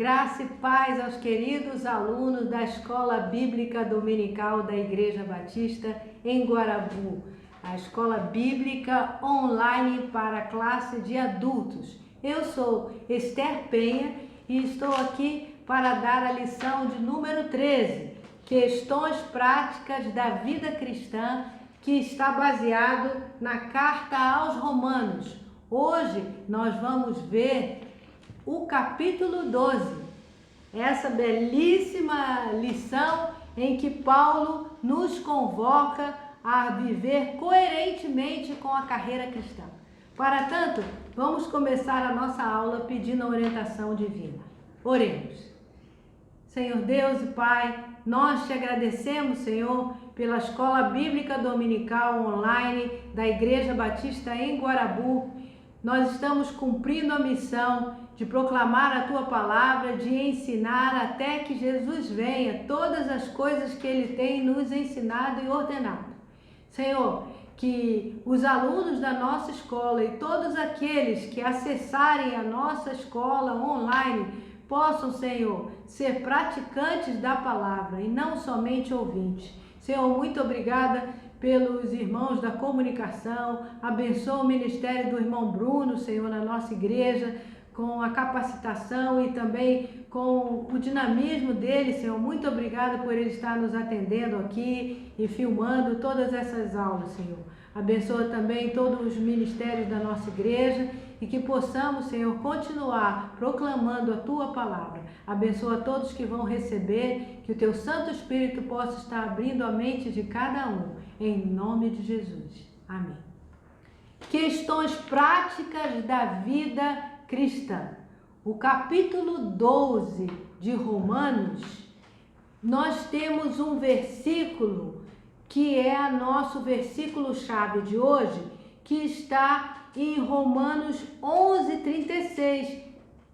Graça e paz aos queridos alunos da Escola Bíblica Dominical da Igreja Batista em Guarabu, a Escola Bíblica online para a classe de adultos. Eu sou Esther Penha e estou aqui para dar a lição de número 13, Questões Práticas da Vida Cristã, que está baseado na Carta aos Romanos. Hoje nós vamos ver o capítulo 12, essa belíssima lição em que Paulo nos convoca a viver coerentemente com a carreira cristã. Para tanto, vamos começar a nossa aula pedindo a orientação divina. Oremos. Senhor Deus e Pai, nós te agradecemos, Senhor, pela Escola Bíblica Dominical online da Igreja Batista em Guarabu. Nós estamos cumprindo a missão de proclamar a Tua Palavra, de ensinar até que Jesus venha todas as coisas que Ele tem nos ensinado e ordenado. Senhor, que os alunos da nossa escola e todos aqueles que acessarem a nossa escola online possam, Senhor, ser praticantes da Palavra e não somente ouvintes. Senhor, muito obrigada pelos irmãos da comunicação, abençoa o ministério do irmão Bruno, Senhor, na nossa igreja, com a capacitação e também com o dinamismo dele, Senhor. Muito obrigada por ele estar nos atendendo aqui e filmando todas essas aulas, Senhor. Abençoa também todos os ministérios da nossa igreja e que possamos, Senhor, continuar proclamando a Tua Palavra. Abençoa todos que vão receber, que o Teu Santo Espírito possa estar abrindo a mente de cada um, em nome de Jesus. Amém. Questões práticas da vida cristã. O capítulo 12 de Romanos, nós temos um versículo que é nosso versículo-chave de hoje, que está em Romanos 11:36.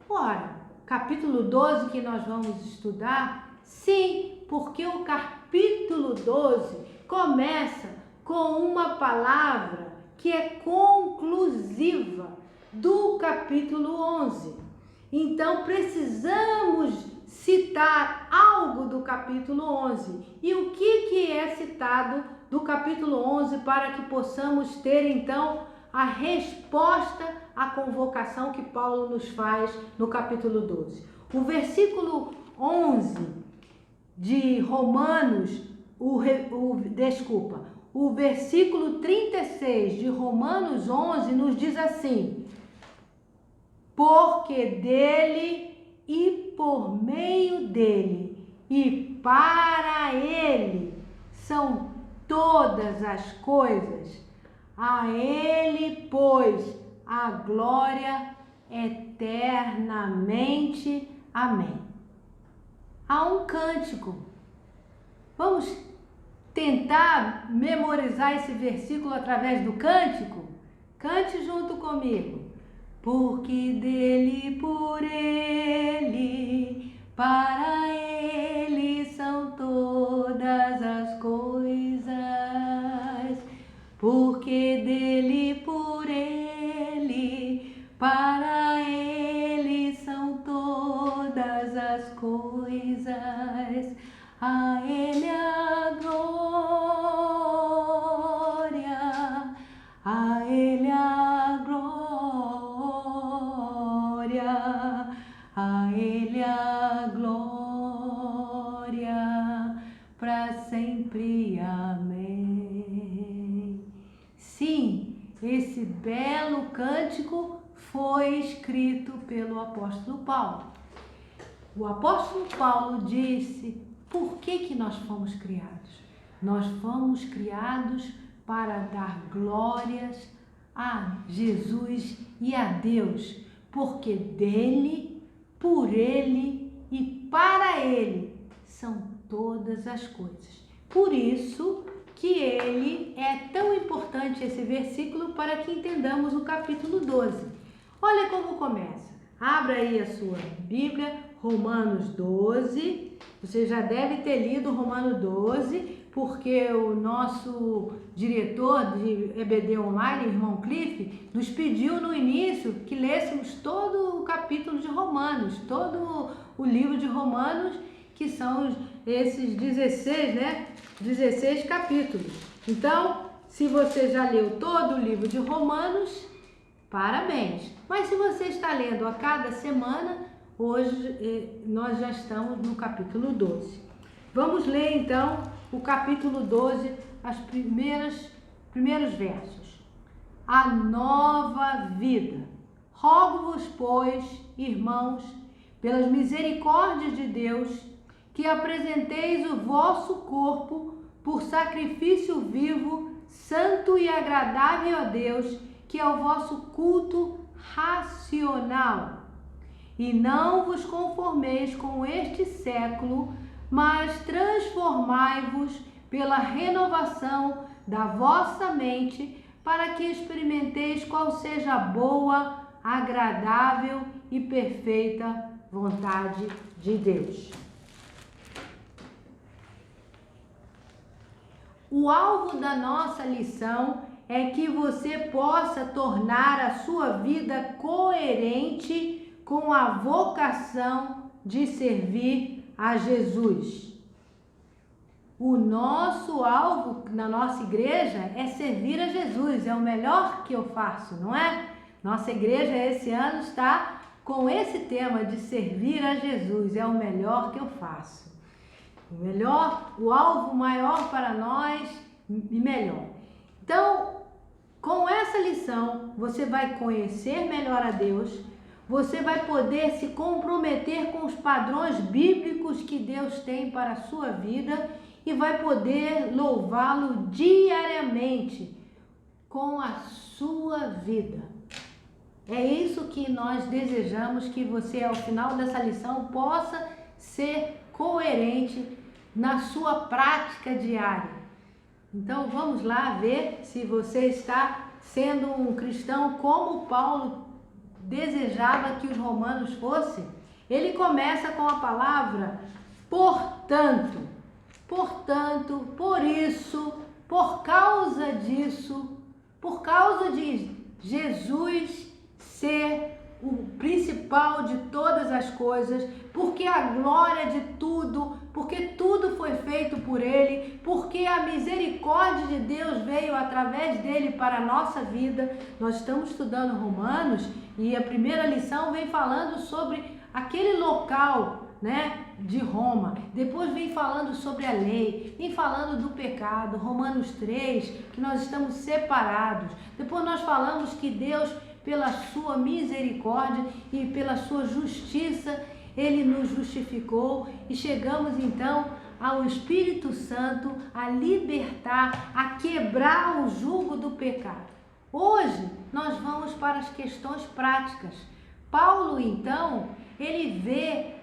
Ora, capítulo 12 que nós vamos estudar? Sim, porque o capítulo 12 começa com uma palavra que é conclusiva do capítulo 11. Então, precisamos citar algo do capítulo 11. E o que é citado do capítulo 11 para que possamos ter, então, a resposta à convocação que Paulo nos faz no capítulo 12? O versículo 11 de Romanos, o versículo 36 de Romanos 11 nos diz assim: porque dele e por meio dele e para ele são todas as coisas. A ele, pois, a glória eternamente. Amém. Há um cântico. Vamos tentar memorizar esse versículo através do cântico? Cante junto comigo. Porque dele, por ele, para ele são todas as coisas. Porque dele, por ele, para ele são todas as coisas. A ele a glória, a ele a glória, a ele a glória, para sempre. Amém. Sim, esse belo cântico foi escrito pelo apóstolo Paulo. O apóstolo Paulo disse: por que nós fomos criados? Nós fomos criados para dar glórias a Jesus e a Deus, porque dele, por ele e para ele são todas as coisas. Por isso que ele é tão importante, esse versículo, para que entendamos o capítulo 12. Olha como começa. Abra aí a sua Bíblia, Romanos 12, Você já deve ter lido Romano 12, porque o nosso diretor de EBD Online, irmão Cliff, nos pediu no início que lêssemos todo o capítulo de Romanos, todo o livro de Romanos, que são esses 16, né? 16 capítulos. Então, se você já leu todo o livro de Romanos, parabéns! Mas se você está lendo a cada semana, hoje nós já estamos no capítulo 12. Vamos ler então o capítulo 12, os primeiros versos. A nova vida. Rogo-vos, pois, irmãos, pelas misericórdias de Deus, que apresenteis o vosso corpo por sacrifício vivo, santo e agradável a Deus, que é o vosso culto racional. E não vos conformeis com este século, mas transformai-vos pela renovação da vossa mente, para que experimenteis qual seja a boa, agradável e perfeita vontade de Deus. O alvo da nossa lição é que você possa tornar a sua vida coerente com a vocação de servir a Jesus. O nosso alvo na nossa igreja é servir a Jesus, é o melhor que eu faço, não é? Nossa igreja esse ano está com esse tema de servir a Jesus, é o melhor que eu faço. O alvo maior para nós e melhor. Então, com essa lição, você vai conhecer melhor a Deus, você vai poder se comprometer com os padrões bíblicos que Deus tem para a sua vida e vai poder louvá-lo diariamente com a sua vida. É isso que nós desejamos, que você ao final dessa lição possa ser coerente na sua prática diária. Então vamos lá ver se você está sendo um cristão como Paulo desejava que os romanos fossem. Ele começa com a palavra portanto, por isso, por causa disso, por causa de Jesus ser o principal de todas as coisas, porque a glória de tudo, porque tudo foi feito por ele, porque a misericórdia de Deus veio através dele para a nossa vida. Nós estamos estudando Romanos e a primeira lição vem falando sobre aquele local, né, de Roma. Depois vem falando sobre a lei, vem falando do pecado, Romanos 3, que nós estamos separados. Depois nós falamos que Deus, pela sua misericórdia e pela sua justiça, ele nos justificou e chegamos então ao Espírito Santo a libertar, a quebrar o jugo do pecado. Hoje nós vamos para as questões práticas. Paulo então, ele vê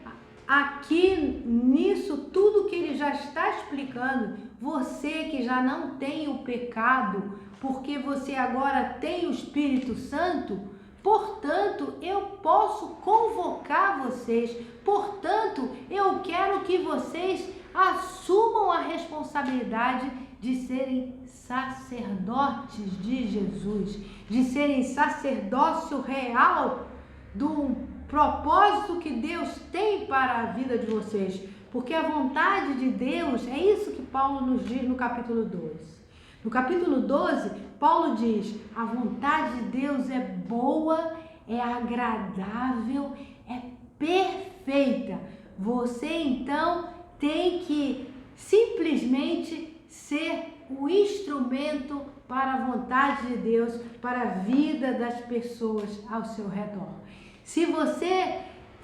aqui nisso tudo que ele já está explicando, você que já não tem o pecado, porque você agora tem o Espírito Santo, portanto, eu posso convocar vocês, portanto, eu quero que vocês assumam a responsabilidade de serem sacerdotes de Jesus, de serem sacerdócio real do propósito que Deus tem para a vida de vocês, porque a vontade de Deus, é isso que Paulo nos diz no capítulo 12. No capítulo 12, Paulo diz, a vontade de Deus é boa, é agradável, é perfeita. Você então tem que simplesmente ser o instrumento para a vontade de Deus, para a vida das pessoas ao seu redor. Se você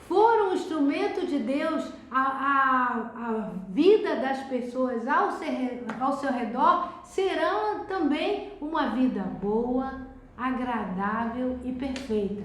for um instrumento de Deus, a vida das pessoas ao seu redor será também uma vida boa, agradável e perfeita.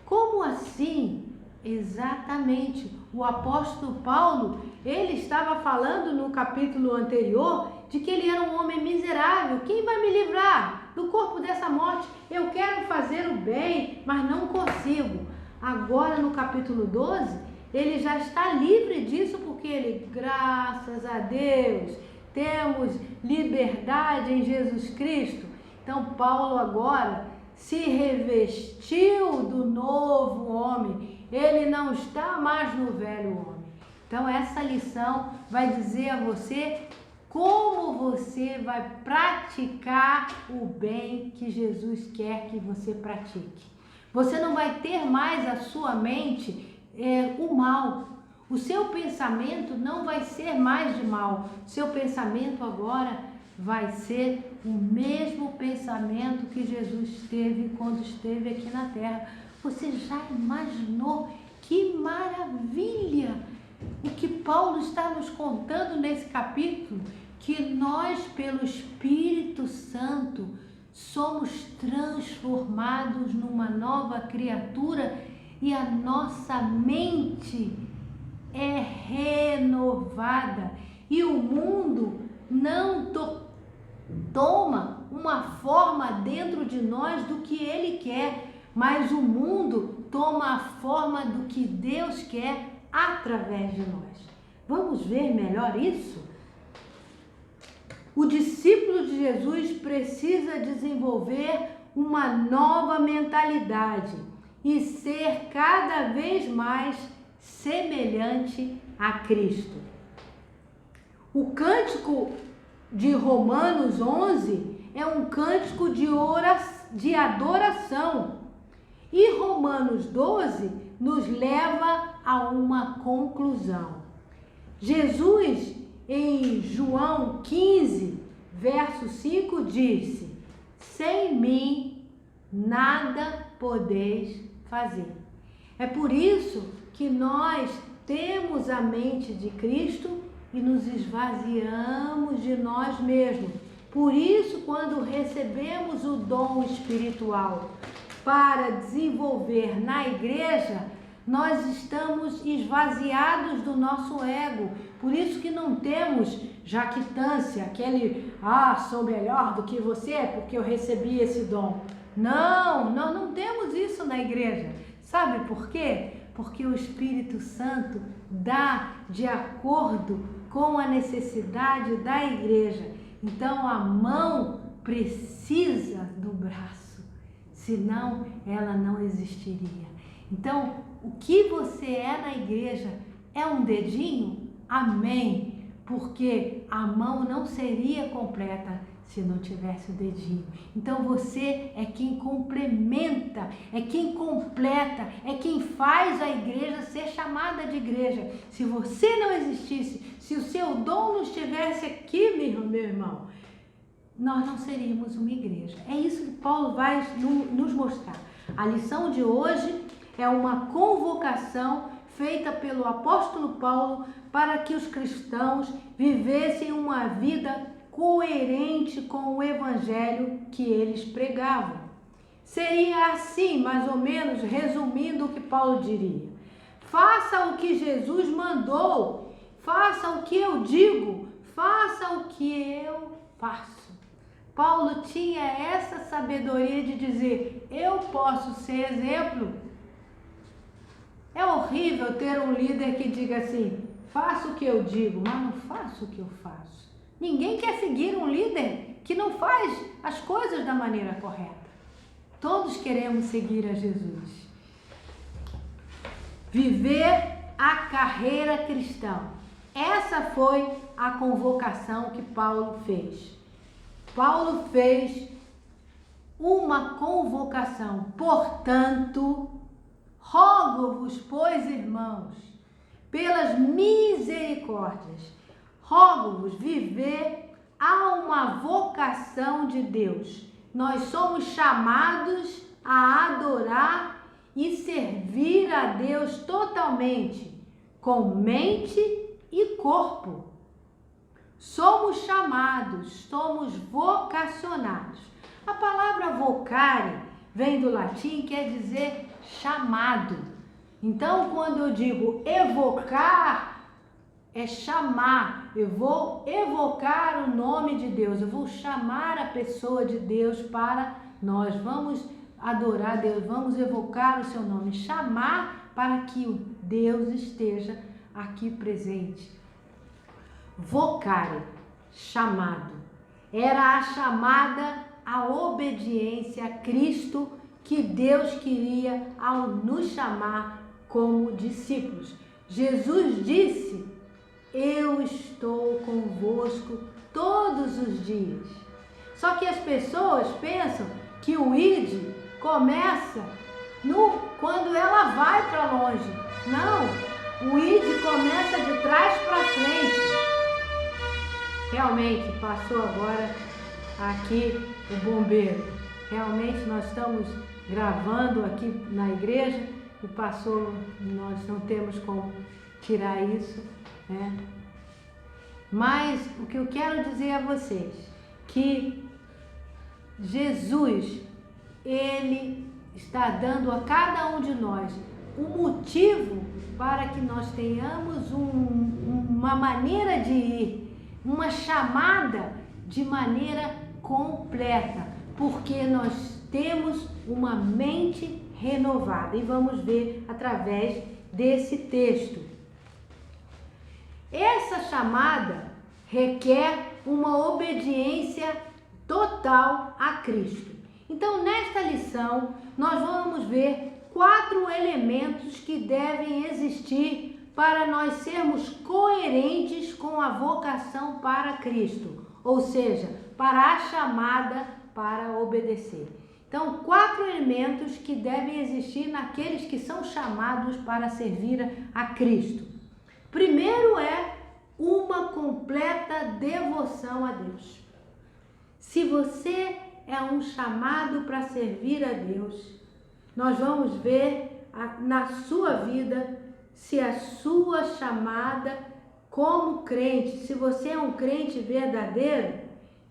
Como assim? Exatamente. O apóstolo Paulo, ele estava falando no capítulo anterior de que ele era um homem miserável. Quem vai me livrar do corpo dessa morte? Eu quero fazer o bem, mas não consigo. Agora no capítulo 12, ele já está livre disso, porque ele, graças a Deus, temos liberdade em Jesus Cristo. Então Paulo agora se revestiu do novo homem, ele não está mais no velho homem. Então essa lição vai dizer a você como você vai praticar o bem que Jesus quer que você pratique. Você não vai ter mais a sua mente o mal. O seu pensamento não vai ser mais de mal. Seu pensamento agora vai ser o mesmo pensamento que Jesus teve quando esteve aqui na terra. Você já imaginou? Que maravilha! O que Paulo está nos contando nesse capítulo, que nós, pelo Espírito Santo, somos transformados numa nova criatura e a nossa mente é renovada e o mundo não toma uma forma dentro de nós do que ele quer, mas o mundo toma a forma do que Deus quer através de nós. Vamos ver melhor isso? O discípulo de Jesus precisa desenvolver uma nova mentalidade e ser cada vez mais semelhante a Cristo. O cântico de Romanos 11 é um cântico de adoração e Romanos 12 nos leva a uma conclusão. Jesus, em João 15, verso 5, disse: sem mim nada podeis fazer. É por isso que nós temos a mente de Cristo e nos esvaziamos de nós mesmos. Por isso, quando recebemos o dom espiritual para desenvolver na igreja, nós estamos esvaziados do nosso ego. Por isso que não temos jactância, aquele, sou melhor do que você porque eu recebi esse dom. Não, nós não temos isso na igreja. Sabe por quê? Porque o Espírito Santo dá de acordo com a necessidade da igreja. Então a mão precisa do braço, senão ela não existiria. Então, o que você é na igreja é um dedinho? Amém! Porque a mão não seria completa se não tivesse o dedinho. Então você é quem complementa, é quem completa, é quem faz a igreja ser chamada de igreja. Se você não existisse, se o seu dom não estivesse aqui, meu irmão, nós não seríamos uma igreja. É isso que Paulo vai nos mostrar. A lição de hoje é uma convocação feita pelo apóstolo Paulo para que os cristãos vivessem uma vida coerente com o evangelho que eles pregavam. Seria assim, mais ou menos, resumindo o que Paulo diria: faça o que Jesus mandou, faça o que eu digo, faça o que eu faço. Paulo tinha essa sabedoria de dizer: eu posso ser exemplo. É horrível ter um líder que diga assim: faça o que eu digo, mas não faça o que eu faço. Ninguém quer seguir um líder que não faz as coisas da maneira correta. Todos queremos seguir a Jesus. Viver a carreira cristã. Essa foi a convocação que Paulo fez. Paulo fez uma convocação. Portanto, rogo-vos, pois, irmãos, pelas misericórdias, rogo-vos viver a uma vocação de Deus. Nós somos chamados a adorar e servir a Deus totalmente, com mente e corpo. Somos chamados, somos vocacionados. A palavra vocare vem do latim, quer dizer chamado. Então, quando eu digo evocar, é chamar. Eu vou evocar o nome de Deus, eu vou chamar a pessoa de Deus para nós. Vamos adorar Deus, vamos evocar o seu nome, chamar para que Deus esteja aqui presente. Vocare, chamado. Era a chamada à obediência a Cristo que Deus queria ao nos chamar como discípulos. Jesus disse: eu estou convosco todos os dias. Só que as pessoas pensam que o ID começa quando ela vai para longe. Não, o ID começa de trás para frente. Realmente, passou agora aqui o bombeiro. Realmente nós estamos gravando aqui na igreja e passou, nós não temos como tirar isso, né? Mas o que eu quero dizer a vocês, que Jesus, Ele está dando a cada um de nós um motivo para que nós tenhamos uma maneira de ir, uma chamada de maneira completa, porque nós temos uma mente renovada. E vamos ver através desse texto. Essa chamada requer uma obediência total a Cristo. Então, nesta lição, nós vamos ver 4 elementos que devem existir para nós sermos coerentes com a vocação para Cristo, ou seja, para a chamada para obedecer. Então, 4 elementos que devem existir naqueles que são chamados para servir a Cristo. Primeiro é uma completa devoção a Deus. Se você é um chamado para servir a Deus, nós vamos ver na sua vida se a sua chamada como crente, se você é um crente verdadeiro,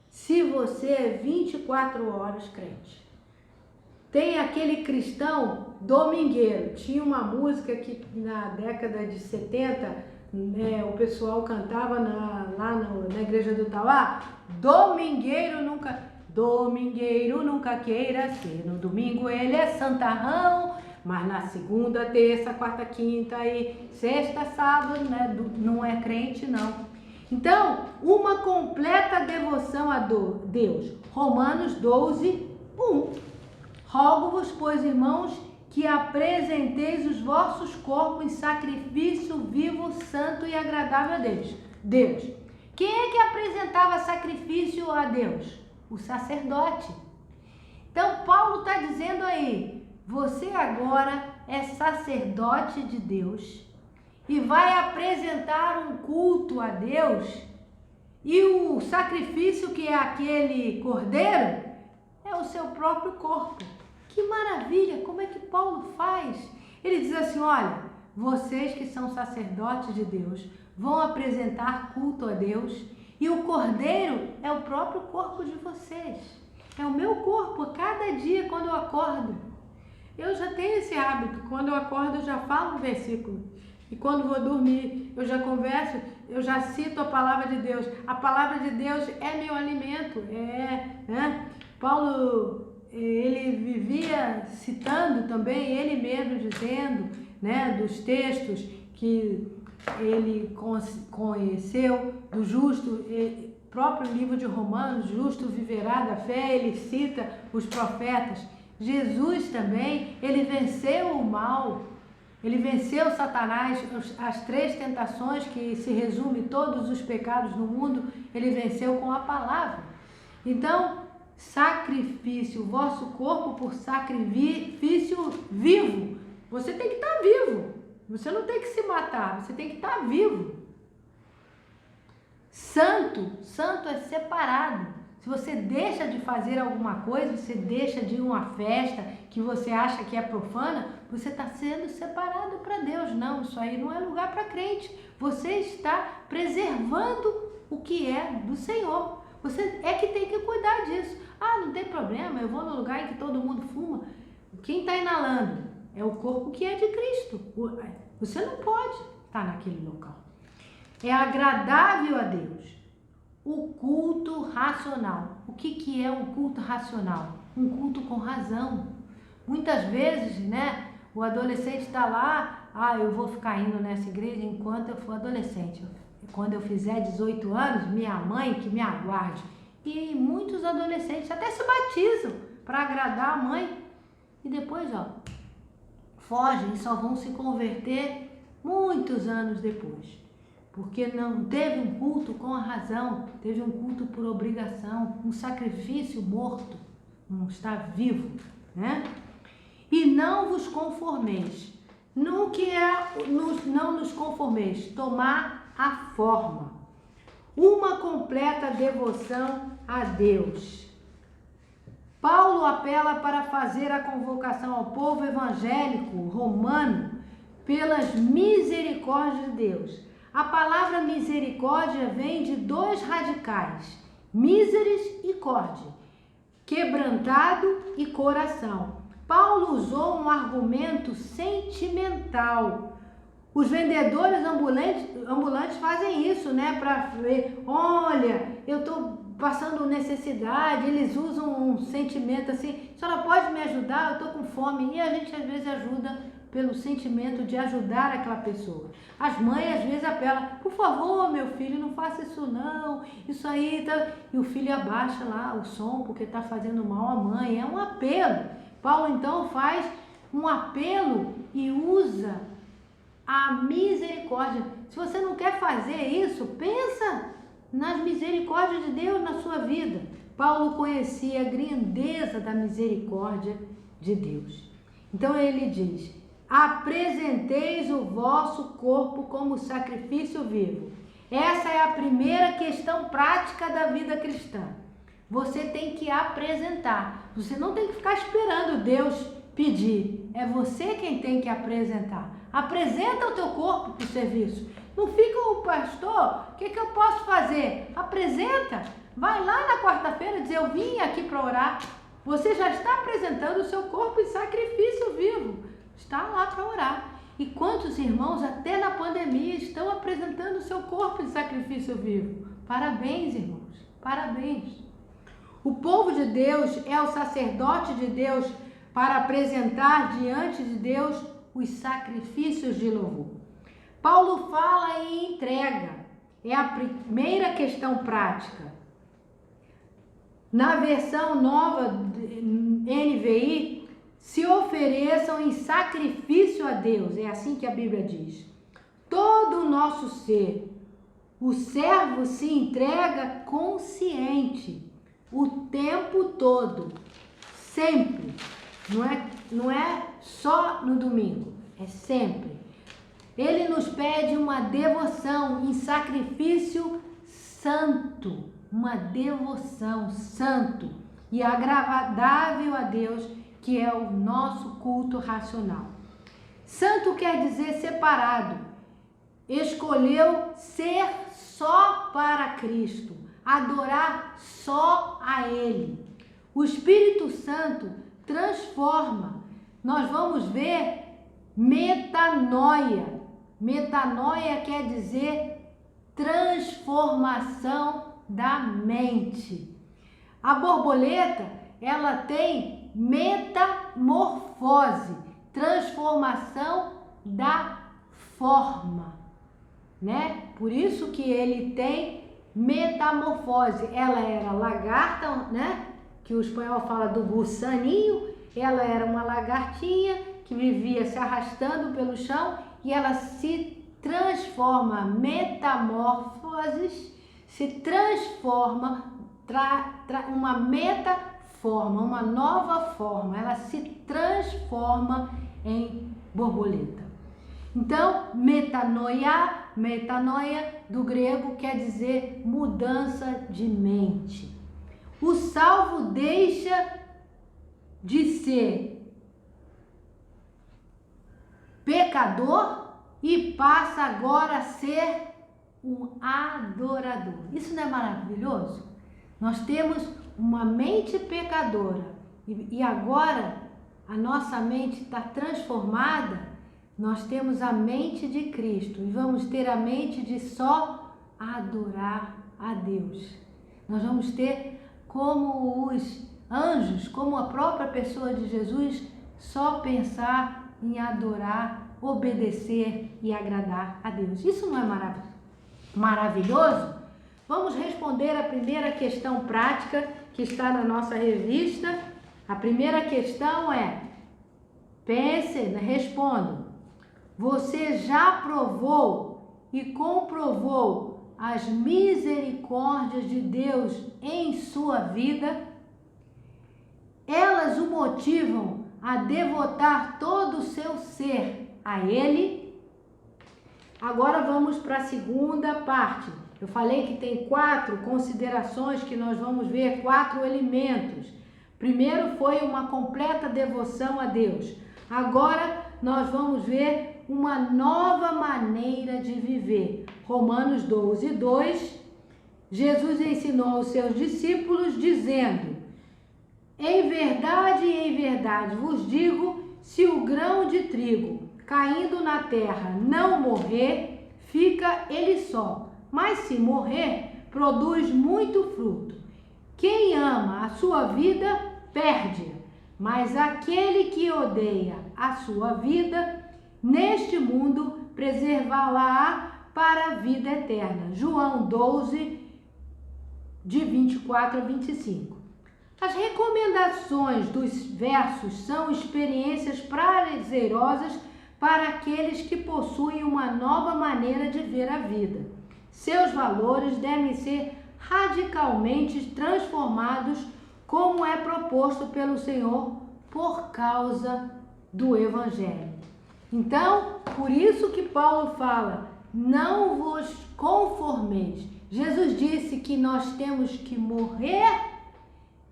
se você é 24 horas crente. Tem aquele cristão domingueiro. Tinha uma música que na década de 70 o pessoal cantava lá na igreja do Tauá: domingueiro nunca queira ser. No domingo ele é santarrão, mas na segunda, terça, quarta, quinta e sexta, sábado, né, não é crente, não. Então, uma completa devoção a Deus. Romanos 12, 1. Rogo-vos, pois, irmãos, que apresenteis os vossos corpos em sacrifício vivo, santo e agradável a Deus. Quem é que apresentava sacrifício a Deus? O sacerdote. Então, Paulo está dizendo aí, você agora é sacerdote de Deus e vai apresentar um culto a Deus, e o sacrifício, que é aquele cordeiro, é o seu próprio corpo. Que maravilha! Como é que Paulo faz? Ele diz assim: olha, vocês que são sacerdotes de Deus vão apresentar culto a Deus, e o cordeiro é o próprio corpo de vocês. É o meu corpo. Cada dia quando eu acordo, eu já tenho esse hábito. Quando eu acordo eu já falo um versículo. E quando vou dormir eu já converso, eu já cito a palavra de Deus. A palavra de Deus é meu alimento. Né? Paulo, ele vivia citando também, ele mesmo dizendo, né, dos textos que ele conheceu, do justo, próprio livro de Romanos, justo viverá da fé, ele cita os profetas. Jesus também, ele venceu o mal, ele venceu Satanás, as 3 tentações que se resume todos os pecados no mundo, ele venceu com a palavra. Então, sacrifício, o vosso corpo por sacrifício vivo. Você tem que estar vivo. Você não tem que se matar, você tem que estar vivo. Santo é separado. Se você deixa de fazer alguma coisa, você deixa de ir a uma festa que você acha que é profana, você está sendo separado para Deus. Não, isso aí não é lugar para crente. Você está preservando o que é do Senhor. Você é que tem que cuidar disso. Ah, não tem problema, eu vou no lugar em que todo mundo fuma. Quem está inalando é o corpo que é de Cristo. Você não pode estar naquele local. É agradável a Deus. O culto racional. O que é um culto racional? Um culto com razão. Muitas vezes, né, o adolescente está lá eu vou ficar indo nessa igreja enquanto eu for adolescente. Quando eu fizer 18 anos, minha mãe que me aguarde. E muitos adolescentes até se batizam para agradar a mãe. E depois, fogem e só vão se converter muitos anos depois. Porque não teve um culto com a razão, teve um culto por obrigação, um sacrifício morto, não está vivo, né? E não vos conformeis, não nos conformeis, tomar a forma, uma completa devoção a Deus. Paulo apela para fazer a convocação ao povo evangélico romano pelas misericórdias de Deus. A palavra misericórdia vem de dois radicais, miseris e corde, quebrantado e coração. Paulo usou um argumento sentimental. Os vendedores ambulantes fazem isso, né? Para ver, olha, eu estou passando necessidade, eles usam um sentimento assim, a senhora pode me ajudar? Eu estou com fome. E a gente às vezes ajuda pelo sentimento de ajudar aquela pessoa. As mães às vezes apelam, por favor, meu filho, não faça isso não, isso aí tá... E o filho abaixa lá o som porque está fazendo mal à mãe, é um apelo. Paulo então faz um apelo e usa a misericórdia. Se você não quer fazer isso, pensa nas misericórdias de Deus na sua vida. Paulo conhecia a grandeza da misericórdia de Deus. Então ele diz, apresenteis o vosso corpo como sacrifício vivo. Essa é a primeira questão prática da vida cristã. Você tem que apresentar. Você não tem que ficar esperando Deus pedir. É você quem tem que apresentar. Apresenta o teu corpo para o serviço. Não fica o pastor, o que eu posso fazer? Apresenta. Vai lá na quarta-feira dizer, eu vim aqui para orar. Você já está apresentando o seu corpo em sacrifício vivo. Está lá para orar. E quantos irmãos, até na pandemia, estão apresentando o seu corpo em sacrifício vivo? Parabéns, irmãos. Parabéns. O povo de Deus é o sacerdote de Deus para apresentar diante de Deus os sacrifícios de louvor. Paulo fala em entrega. É a primeira questão prática. Na versão nova NVI, se ofereçam em sacrifício a Deus. É assim que a Bíblia diz. Todo o nosso ser, o servo se entrega consciente. O tempo todo, sempre, não é só no domingo, é sempre. Ele nos pede uma devoção em sacrifício santo, uma devoção santo e agradável a Deus, que é o nosso culto racional. Santo quer dizer separado, escolheu ser só para Cristo, adorar só a Ele. O Espírito Santo transforma. Nós vamos ver metanoia. Metanoia quer dizer transformação da mente. A borboleta, ela tem metamorfose, transformação da forma, né? Por isso que ele tem metamorfose. Ela era lagarta, né? Que o espanhol fala do gusaninho. Ela era uma lagartinha que vivia se arrastando pelo chão e ela se transforma, metamorfoses, se transforma, uma metaforma, uma nova forma. Ela se transforma em borboleta. Então, metanoia do grego quer dizer mudança de mente. O salvo deixa de ser pecador e passa agora a ser um adorador. Isso não é maravilhoso? Nós temos uma mente pecadora e agora a nossa mente está transformada. Nós temos a mente de Cristo e vamos ter a mente de só adorar a Deus. Nós vamos ter como os anjos, como a própria pessoa de Jesus, só pensar em adorar obedecer e agradar a Deus. Isso não é maravilhoso? Vamos responder a primeira questão prática que está na nossa revista. A primeira questão é, respondo. Você já provou e comprovou as misericórdias de Deus em sua vida? Elas o motivam a devotar todo o seu ser a Ele? Agora vamos para a segunda parte. Eu falei que tem 4 considerações que nós vamos ver, 4 elementos. Primeiro foi uma completa devoção a Deus. Agora nós vamos ver uma nova maneira de viver. Romanos 12, 2, Jesus ensinou aos seus discípulos dizendo: em verdade vos digo, se o grão de trigo caindo na terra não morrer, fica ele só. Mas se morrer, produz muito fruto. Quem ama a sua vida, perde-a. Mas aquele que odeia a sua vida, neste mundo, preservá-la para a vida eterna. João 12, de 24 a 25. As recomendações dos versos são experiências prazerosas para aqueles que possuem uma nova maneira de ver a vida. Seus valores devem ser radicalmente transformados, como é proposto pelo Senhor por causa do Evangelho. Então, por isso que Paulo fala, não vos conformeis. Jesus disse que nós temos que morrer,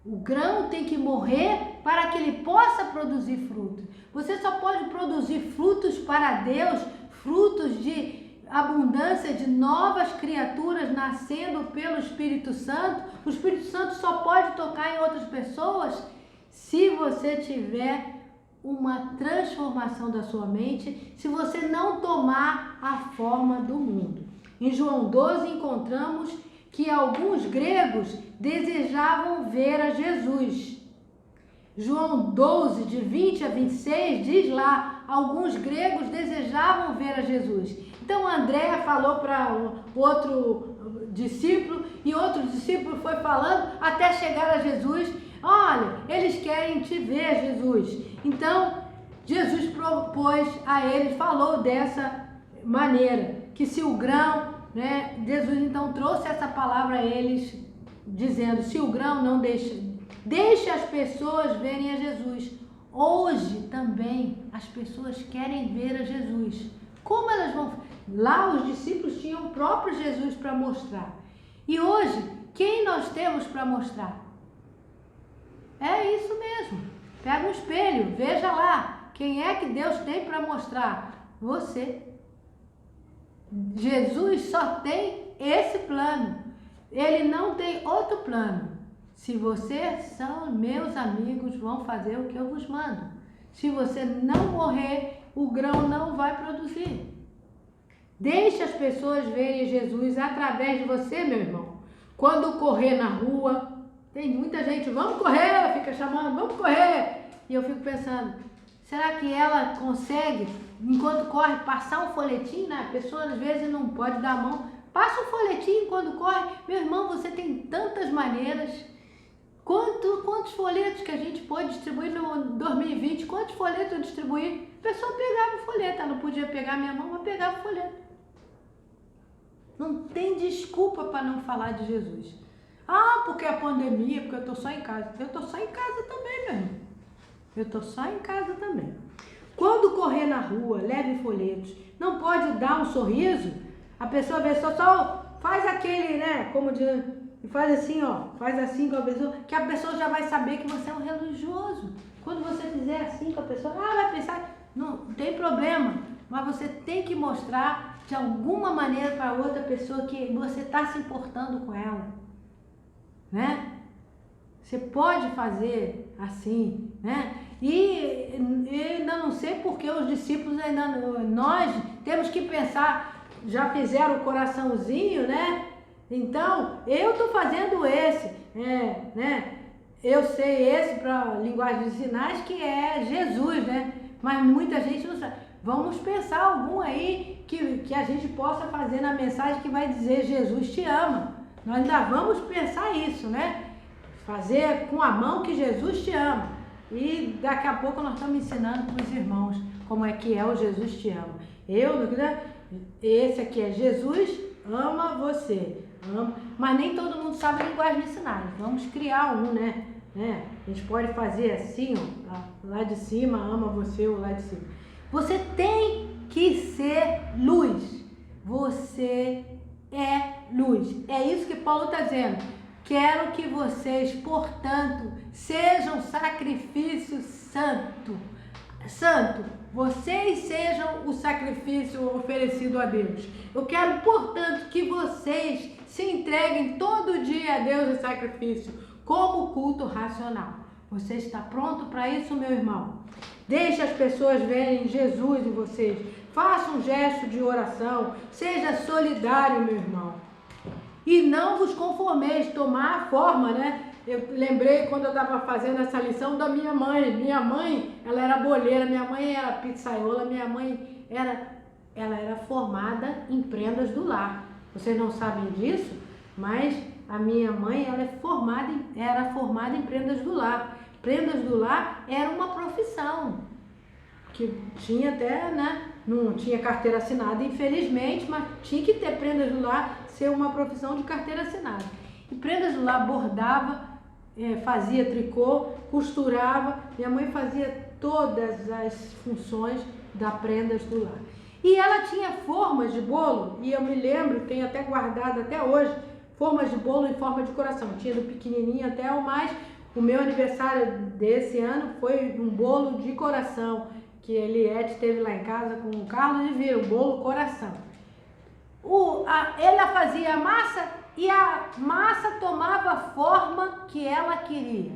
o grão tem que morrer para que ele possa produzir frutos. Você só pode produzir frutos para Deus, frutos de abundância de novas criaturas nascendo pelo Espírito Santo. O Espírito Santo só pode tocar em outras pessoas se você tiver uma transformação da sua mente, se você não tomar a forma do mundo. Em João 12 encontramos que alguns gregos desejavam ver a Jesus. João 12, de 20 a 26, diz lá, alguns gregos desejavam ver a Jesus. Então André falou para outro discípulo e outro discípulo foi falando até chegar a Jesus. Olha, eles querem te ver, Jesus. Então Jesus propôs a eles, falou dessa maneira, que se o grão, Jesus então trouxe essa palavra a eles, dizendo, se o grão não deixe as pessoas verem a Jesus. Hoje também as pessoas querem ver a Jesus. Como elas vão? Lá os discípulos tinham o próprio Jesus para mostrar. E hoje, quem nós temos para mostrar? É isso mesmo. Pega um espelho, veja lá. Quem é que Deus tem para mostrar? Você. Jesus só tem esse plano. Ele não tem outro plano. Se vocês são meus amigos, vão fazer o que eu vos mando. Se você não morrer, o grão não vai produzir. Deixe as pessoas verem Jesus através de você, meu irmão. Quando correr na rua, tem muita gente, vamos correr, fica chamando, vamos correr. E eu fico pensando, será que ela consegue, enquanto corre, passar um folhetim, né? A pessoa às vezes não pode dar a mão. Passa um folhetim quando corre. Meu irmão, você tem tantas maneiras. Quantos folhetos que a gente pôde distribuir no 2020? Quantos folhetos eu distribuí? A pessoa pegava o folheto, ela não podia pegar minha mão, mas pegava o folheto. Não tem desculpa para não falar de Jesus. Ah, porque a pandemia, porque eu estou só em casa. Eu estou só em casa também, meu irmão. Eu estou só em casa também. Quando correr na rua, leve folhetos. Não pode dar um sorriso, a pessoa vê só faz aquele, como diz, faz assim, faz assim com a pessoa, que a pessoa já vai saber que você é um religioso. Quando você fizer assim com a pessoa, vai pensar, não tem problema, mas você tem que mostrar de alguma maneira para outra pessoa que você está se importando com ela, né? Você pode fazer assim, né? E ainda não sei porque os discípulos ainda nós temos que pensar, já fizeram o coraçãozinho, né? Então, eu estou fazendo esse, eu sei esse para linguagem de sinais que é Jesus, né? Mas muita gente não sabe. Vamos pensar algum aí que a gente possa fazer na mensagem que vai dizer Jesus te ama. Nós ainda vamos pensar isso, né? Fazer com a mão que Jesus te ama. E daqui a pouco nós estamos ensinando para os irmãos como é que é o Jesus te ama. Esse aqui é Jesus ama você. Ama, mas nem todo mundo sabe a linguagem de sinais. Vamos criar um, né? A gente pode fazer assim, ó, lá de cima, ama você, ou lá de cima. Você tem que ser luz. Você é luz. É isso que Paulo está dizendo. Quero que vocês, portanto, sejam sacrifício santo. Vocês sejam o sacrifício oferecido a Deus. Eu quero, portanto, que vocês se entreguem todo dia a Deus em sacrifício, como culto racional. Você está pronto para isso, meu irmão? Deixe as pessoas verem Jesus em vocês. Faça um gesto de oração. Seja solidário, meu irmão. E não vos conformeis, tomar a forma, né? Eu lembrei quando eu estava fazendo essa lição da minha mãe. Minha mãe, ela era boleira, minha mãe era pizzaiola, minha mãe ela era formada em prendas do lar. Vocês não sabem disso, mas a minha mãe ela era formada em prendas do lar. Prendas do lar era uma profissão que tinha até, né? Não tinha carteira assinada, infelizmente, mas tinha que ter prendas do lar, ser uma profissão de carteira assinada. E prendas do lar bordava, fazia tricô, costurava. Minha mãe fazia todas as funções da prendas do lar. E ela tinha formas de bolo, e eu me lembro, tenho até guardado até hoje, formas de bolo em forma de coração. Tinha do pequenininho até o mais. O meu aniversário desse ano foi um bolo de coração, que a Eliette teve lá em casa com o Carlos e viram, bolo coração. Ela fazia a massa e a massa tomava a forma que ela queria.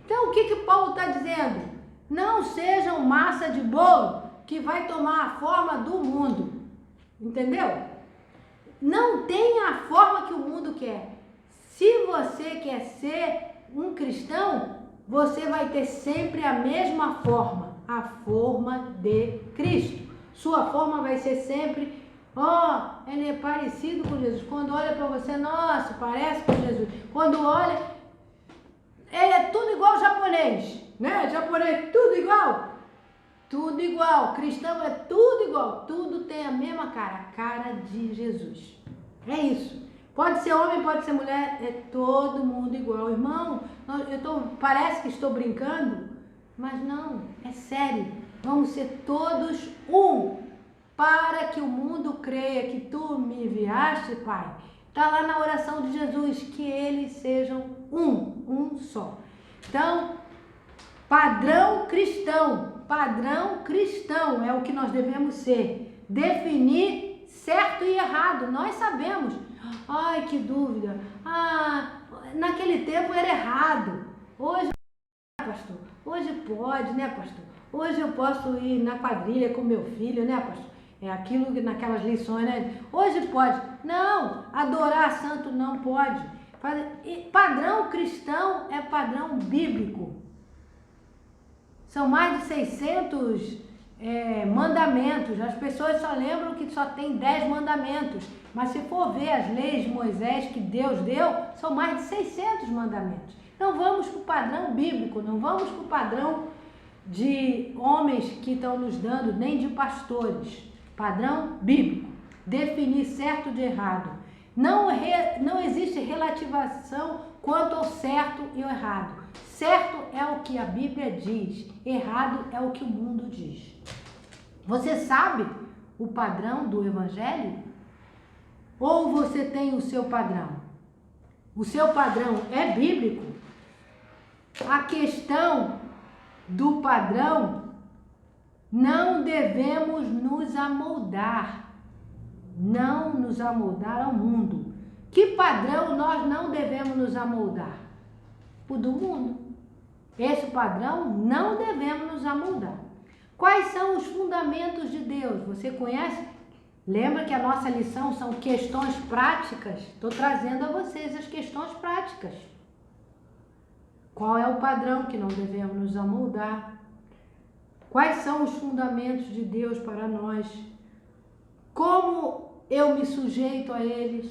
Então, o que Paulo está dizendo? Não sejam massa de bolo que vai tomar a forma do mundo. Entendeu? Não tenha a forma que o mundo quer. Se você quer ser um cristão, você vai ter sempre a mesma forma, a forma de Cristo. Sua forma vai ser sempre, ele é parecido com Jesus. Quando olha para você, nossa, parece com Jesus. Quando olha, ele é tudo igual japonês, né? Japonês, tudo igual. Tudo igual. Cristão é tudo igual. Tudo tem a mesma cara, a cara de Jesus. É isso. Pode ser homem, pode ser mulher, é todo mundo igual. Irmão, parece que estou brincando, mas não, é sério. Vamos ser todos um, para que o mundo creia que tu me enviaste, Pai. Está lá na oração de Jesus, que eles sejam um só. Então, padrão cristão é o que nós devemos ser. Definir certo e errado, nós sabemos. Ai, que dúvida. Naquele tempo era errado. Hoje, pastor, hoje pode, né, pastor? Hoje eu posso ir na quadrilha com meu filho, né, pastor? É aquilo que naquelas lições, né? Hoje pode. Não, adorar santo não pode. Padrão cristão é padrão bíblico. São mais de 600 mandamentos. As pessoas só lembram que só tem 10 mandamentos. Mas se for ver as leis de Moisés que Deus deu, são mais de 600 mandamentos. Não vamos para o padrão bíblico, não vamos para o padrão de homens que estão nos dando, nem de pastores. Padrão bíblico. Definir certo de errado. Não existe relativação quanto ao certo e ao errado. Certo é o que a Bíblia diz, errado é o que o mundo diz. Você sabe o padrão do Evangelho? Ou você tem o seu padrão? O seu padrão é bíblico? A questão do padrão, não devemos nos amoldar. Não nos amoldar ao mundo. Que padrão nós não devemos nos amoldar? O do mundo. Esse padrão não devemos nos amoldar. Quais são os fundamentos de Deus? Você conhece? Lembra que a nossa lição são questões práticas? Estou trazendo a vocês as questões práticas. Qual é o padrão que não devemos nos amoldar? Quais são os fundamentos de Deus para nós? Como eu me sujeito a eles?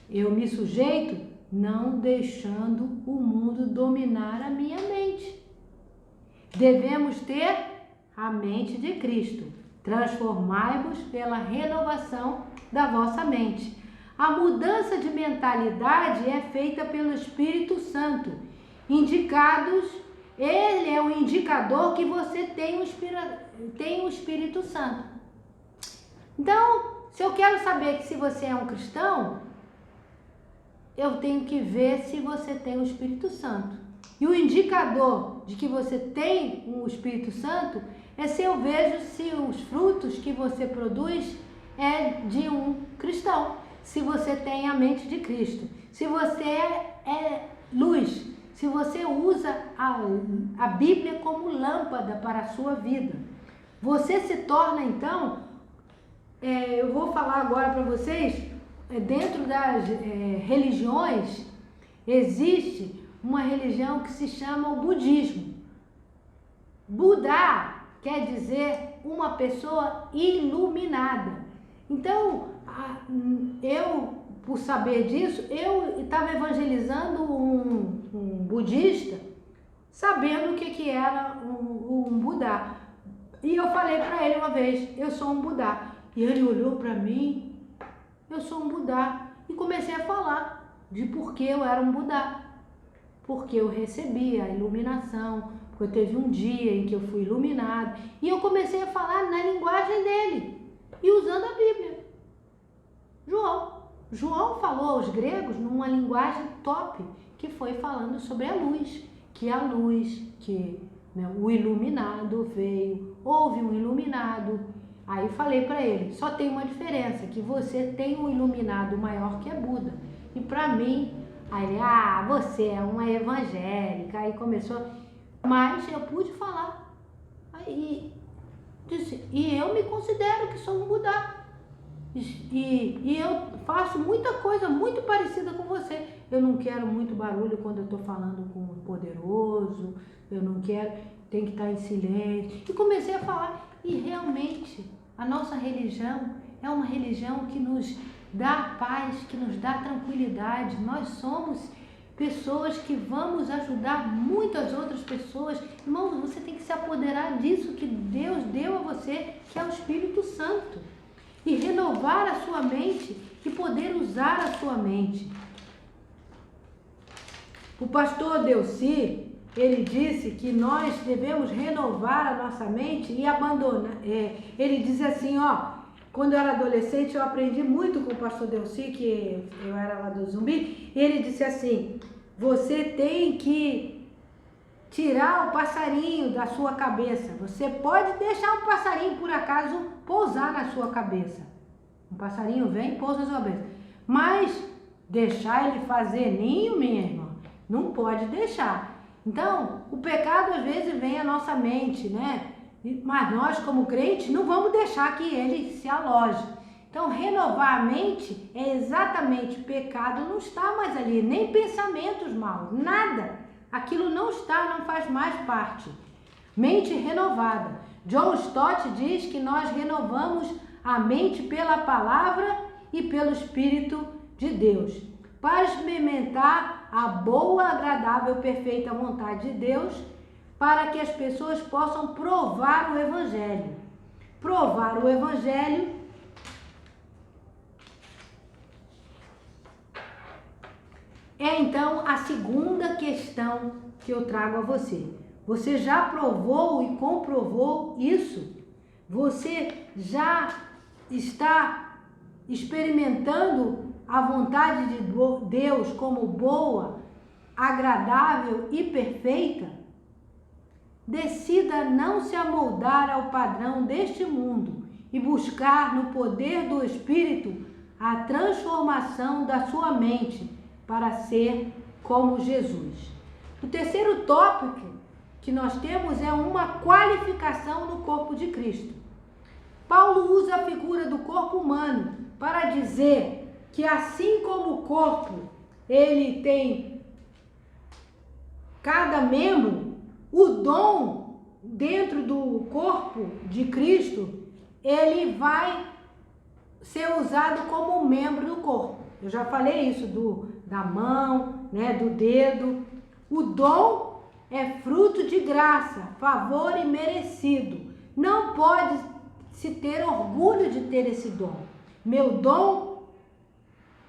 Eu me sujeito não deixando o mundo dominar a minha mente. Devemos ter a mente de Cristo. Transformai-vos pela renovação da vossa mente. A mudança de mentalidade é feita pelo Espírito Santo. Ele é um indicador que você tem o Espírito Santo. Então, se eu quero saber que se você é um cristão, eu tenho que ver se você tem o Espírito Santo. E o indicador de que você tem o Espírito Santo é se eu vejo se os frutos que você produz é de um cristão. Se você tem a mente de Cristo. Se você é luz. Se você usa a Bíblia como lâmpada para a sua vida. Você se torna, então, eu vou falar agora para vocês, dentro das religiões, existe uma religião que se chama o budismo. Buda quer dizer uma pessoa iluminada. Então, eu, por saber disso, eu estava evangelizando um budista, sabendo o que era um Buda. E eu falei para ele uma vez, eu sou um Buda. E ele olhou para mim, eu sou um Buda. E comecei a falar de por que eu era um Buda. Porque eu recebi a iluminação, porque teve um dia em que eu fui iluminado. E eu comecei a falar na linguagem dele e usando a Bíblia. João falou aos gregos numa linguagem top, que foi falando sobre a luz, o iluminado veio, houve um iluminado. Aí eu falei para ele, só tem uma diferença, que você tem um iluminado maior que é Buda. E para mim, aí ele, você é uma evangélica. Aí começou, mas eu pude falar. Aí disse, e eu me considero que sou um Buda. E eu faço muita coisa muito parecida com você. Eu não quero muito barulho quando eu estou falando com o poderoso. Eu não quero, tem que estar em silêncio. E comecei a falar. E realmente, a nossa religião é uma religião que nos dá paz, que nos dá tranquilidade. Nós somos pessoas que vamos ajudar muitas outras pessoas. Irmãos, você tem que se apoderar disso que Deus deu a você, que é o Espírito Santo. E renovar a sua mente e poder usar a sua mente. O pastor Delci, ele disse que nós devemos renovar a nossa mente e abandonar. Ele diz assim, quando eu era adolescente eu aprendi muito com o pastor Delci, que eu era lá do Zumbi, ele disse assim, você tem que tirar o passarinho da sua cabeça. Você pode deixar um passarinho, por acaso, pousar na sua cabeça. Um passarinho vem e pousa na sua cabeça. Mas deixar ele fazer ninho, minha irmã, não pode deixar. Então, o pecado às vezes vem à nossa mente, né? Mas nós, como crentes, não vamos deixar que ele se aloje. Então, renovar a mente é exatamente, pecado não está mais ali, nem pensamentos maus, nada. Aquilo não está, não faz mais parte. Mente renovada. John Stott diz que nós renovamos a mente pela palavra e pelo Espírito de Deus, para experimentar a boa, agradável, perfeita vontade de Deus, para que as pessoas possam provar o Evangelho. Provar o Evangelho é então a segunda questão que eu trago a você. Você já provou e comprovou isso? Você já está experimentando a vontade de Deus como boa, agradável e perfeita? Decida não se amoldar ao padrão deste mundo e buscar no poder do Espírito a transformação da sua mente para ser como Jesus. O terceiro tópico que nós temos é uma qualificação no corpo de Cristo. Paulo usa a figura do corpo humano para dizer que assim como o corpo, ele tem cada membro, o dom dentro do corpo de Cristo, ele vai ser usado como um membro do corpo. Eu já falei isso da mão, né, do dedo. O dom é fruto de graça, favor imerecido. Não pode se ter orgulho de ter esse dom. Meu dom,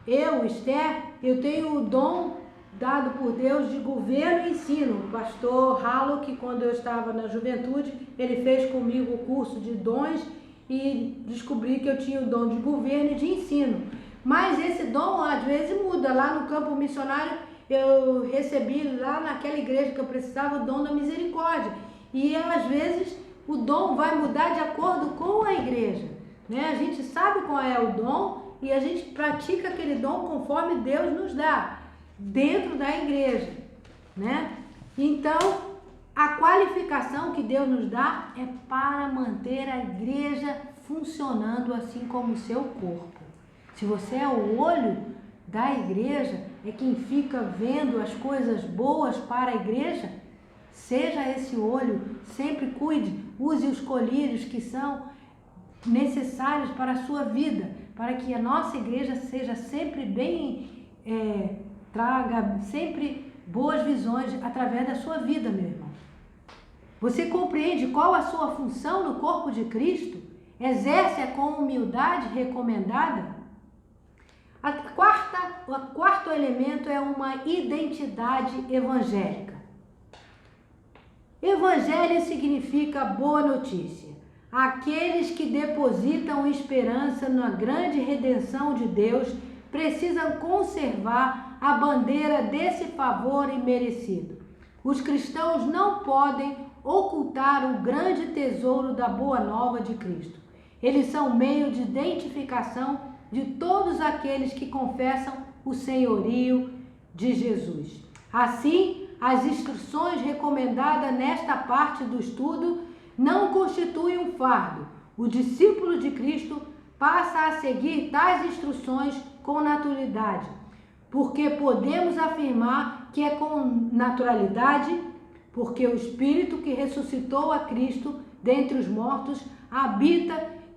Esther, eu tenho o dom dado por Deus de governo e ensino. O pastor Hallock, quando eu estava na juventude, ele fez comigo o curso de dons e descobri que eu tinha o dom de governo e de ensino. Mas esse dom às vezes muda. Lá no campo missionário eu recebi lá naquela igreja que eu precisava o dom da misericórdia. E às vezes o dom vai mudar de acordo com a igreja, né? A gente sabe qual é o dom e a gente pratica aquele dom conforme Deus nos dá dentro da igreja, né? Então, a qualificação que Deus nos dá é para manter a igreja funcionando assim como o seu corpo. Se você é o olho da igreja, é quem fica vendo as coisas boas para a igreja, seja esse olho, sempre cuide, use os colírios que são necessários para a sua vida, para que a nossa igreja seja sempre traga sempre boas visões através da sua vida, meu irmão. Você compreende qual a sua função no corpo de Cristo? Exerce-a com humildade recomendada? O quarto elemento é uma identidade evangélica. Evangelho significa boa notícia. Aqueles que depositam esperança na grande redenção de Deus precisam conservar a bandeira desse favor imerecido. Os cristãos não podem ocultar o grande tesouro da boa nova de Cristo. Eles são meio de identificação de todos aqueles que confessam o senhorio de Jesus. Assim, as instruções recomendadas nesta parte do estudo não constituem um fardo. O discípulo de Cristo passa a seguir tais instruções com naturalidade, porque podemos afirmar que é com naturalidade, porque o Espírito que ressuscitou a Cristo dentre os mortos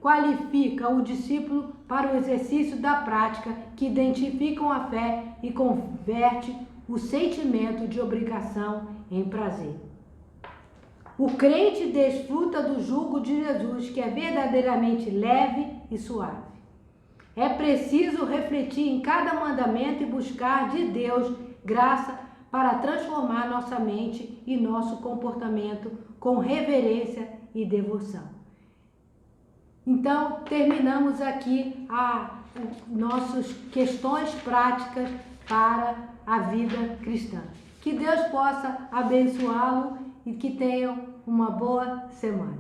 qualifica o discípulo para o exercício da prática que identificam a fé e converte o sentimento de obrigação em prazer. O crente desfruta do jugo de Jesus, que é verdadeiramente leve e suave. É preciso refletir em cada mandamento e buscar de Deus graça para transformar nossa mente e nosso comportamento com reverência e devoção. Então, terminamos aqui nossas questões práticas para a vida cristã. Que Deus possa abençoá-lo e que tenham uma boa semana.